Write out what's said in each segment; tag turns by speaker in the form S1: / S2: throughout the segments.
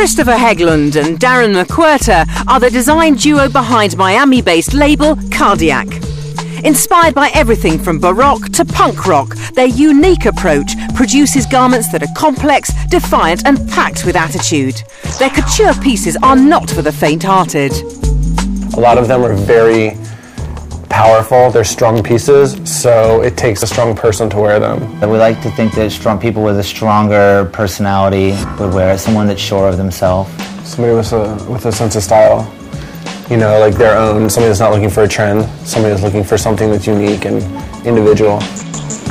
S1: Christopher Hegland and Darren McWhirter are the design duo behind Miami-based label Cardiac. Inspired by everything from Baroque to punk rock, their unique approach produces garments that are complex, defiant and packed with attitude. Their couture pieces are not for the faint-hearted.
S2: A lot of them are very powerful, they're strong pieces, so it takes a strong person to wear them.
S3: We like to think that strong people with a stronger personality would wear it, someone that's sure of themselves.
S2: Somebody with a sense of style, you know, like their own, somebody that's not looking for a trend, somebody that's looking for something that's unique and individual.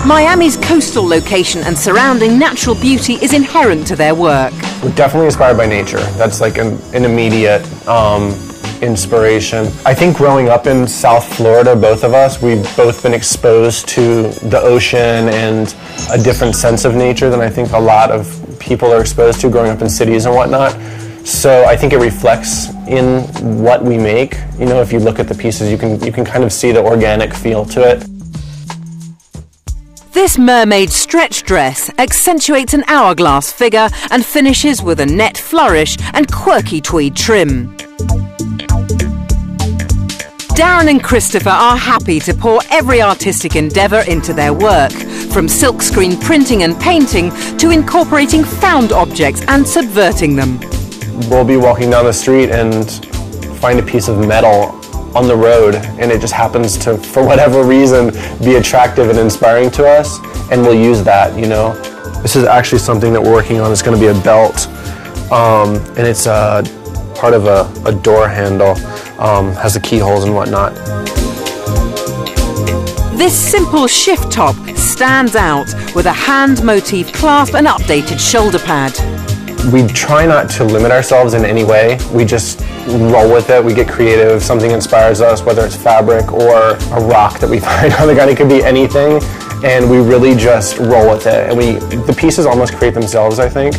S1: Miami's coastal location and surrounding natural beauty is inherent to their work.
S2: We're definitely inspired by nature. That's like an immediate inspiration. I think growing up in South Florida, both of us, we've both been exposed to the ocean and a different sense of nature than I think a lot of people are exposed to growing up in cities and whatnot. So I think it reflects in what we make. You know, if you look at the pieces, you can kind of see the organic feel to it.
S1: This mermaid stretch dress accentuates an hourglass figure and finishes with a net flourish and quirky tweed trim. Darren and Christopher are happy to pour every artistic endeavour into their work, from silkscreen printing and painting to incorporating found objects and subverting them.
S2: We'll be walking down the street and find a piece of metal on the road, and it just happens to, for whatever reason, be attractive and inspiring to us, and we'll use that, you know. This is actually something that we're working on. It's going to be a belt, and it's part of a door handle, has the keyholes and whatnot.
S1: This simple shift top stands out with a hand motif clasp and updated shoulder pad.
S2: We try not to limit ourselves in any way. We just roll with it. We get creative. If something inspires us, whether it's fabric or a rock that we find on the ground, it could be anything, and we really just roll with it. And the pieces almost create themselves, I think.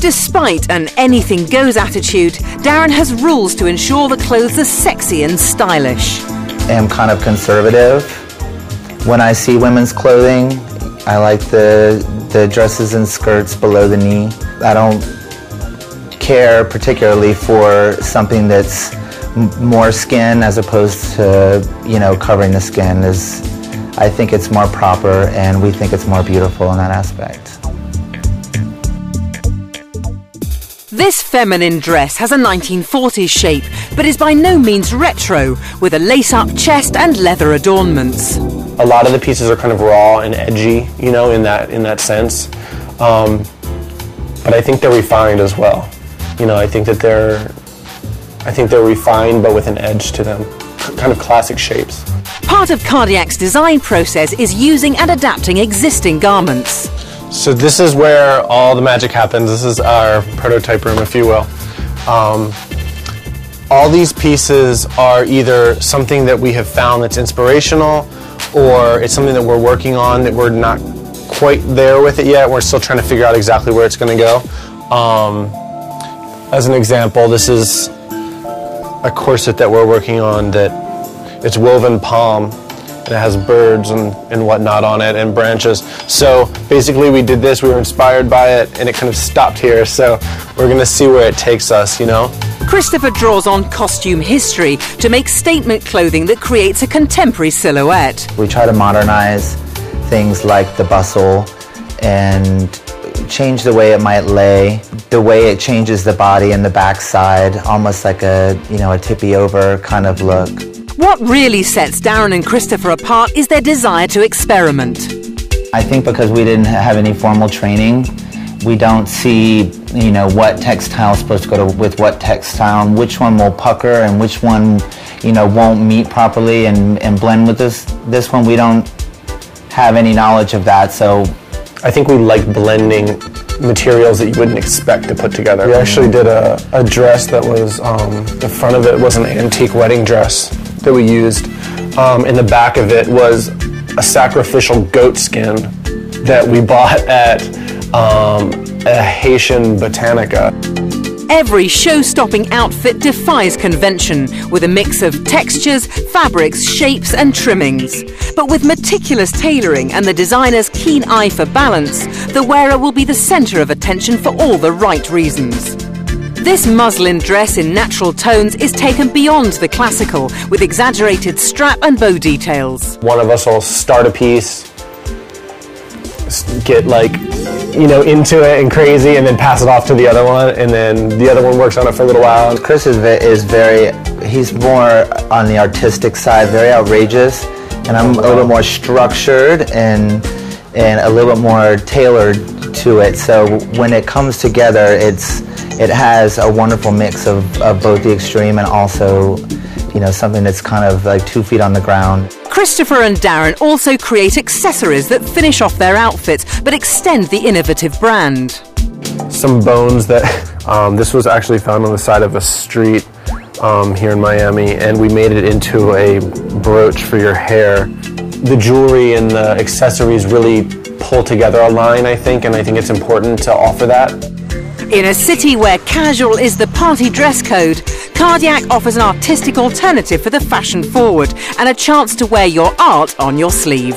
S1: Despite an anything-goes attitude, Darren has rules to ensure the clothes are sexy and stylish.
S3: I'm kind of conservative. When I see women's clothing, I like the dresses and skirts below the knee. I don't care particularly for something that's more skin as opposed to, you know, covering the skin. I think it's more proper, and we think it's more beautiful in that aspect.
S1: This feminine dress has a 1940s shape, but is by no means retro, with a lace-up chest and leather adornments.
S2: A lot of the pieces are kind of raw and edgy, you know, in that sense. But I think they're refined as well. You know, I think they're refined, but with an edge to them, kind of classic shapes.
S1: Part of Cardiac's design process is using and adapting existing garments.
S2: So this is where all the magic happens. This is our prototype room, if you will. All these pieces are either something that we have found that's inspirational, or it's something that we're working on that we're not quite there with it yet. We're still trying to figure out exactly where it's going to go. As an example, this is a corset that we're working on that it's woven palm. It has birds and whatnot on it and branches. So basically we did this, we were inspired by it, and it kind of stopped here. So we're going to see where it takes us, you know.
S1: Christopher draws on costume history to make statement clothing that creates a contemporary silhouette.
S3: We try to modernize things like the bustle and change the way it might lay, the way it changes the body and the backside, almost like a tippy over kind of look.
S1: What really sets Darren and Christopher apart is their desire to experiment.
S3: I think because we didn't have any formal training, we don't see, what textile is supposed to go with what textile, and which one will pucker and which one, won't meet properly and blend with this one. We don't have any knowledge of that, so
S2: I think we like blending materials that you wouldn't expect to put together. We actually did a dress that was, the front of it was an antique wedding dress that we used. In the back of it was a sacrificial goat skin that we bought at a Haitian Botanica.
S1: Every show-stopping outfit defies convention with a mix of textures, fabrics, shapes and trimmings. But with meticulous tailoring and the designer's keen eye for balance, the wearer will be the centre of attention for all the right reasons. This muslin dress in natural tones is taken beyond the classical, with exaggerated strap and bow details.
S2: One of us will start a piece, get into it and crazy, and then pass it off to the other one, and then the other one works on it for a little while.
S3: Chris he's more on the artistic side, very outrageous, and I'm a little bit more structured and a little bit more tailored to it. So when it comes together, it has a wonderful mix of both the extreme and also, something that's kind of like 2 feet on the ground.
S1: Christopher and Darren also create accessories that finish off their outfits but extend the innovative brand.
S2: Some bones that this was actually found on the side of a street here in Miami, and we made it into a brooch for your hair. The jewelry and the accessories really pull together a line, I think, and I think it's important to offer that.
S1: In a city where casual is the party dress code, Cardiac offers an artistic alternative for the fashion forward and a chance to wear your art on your sleeve.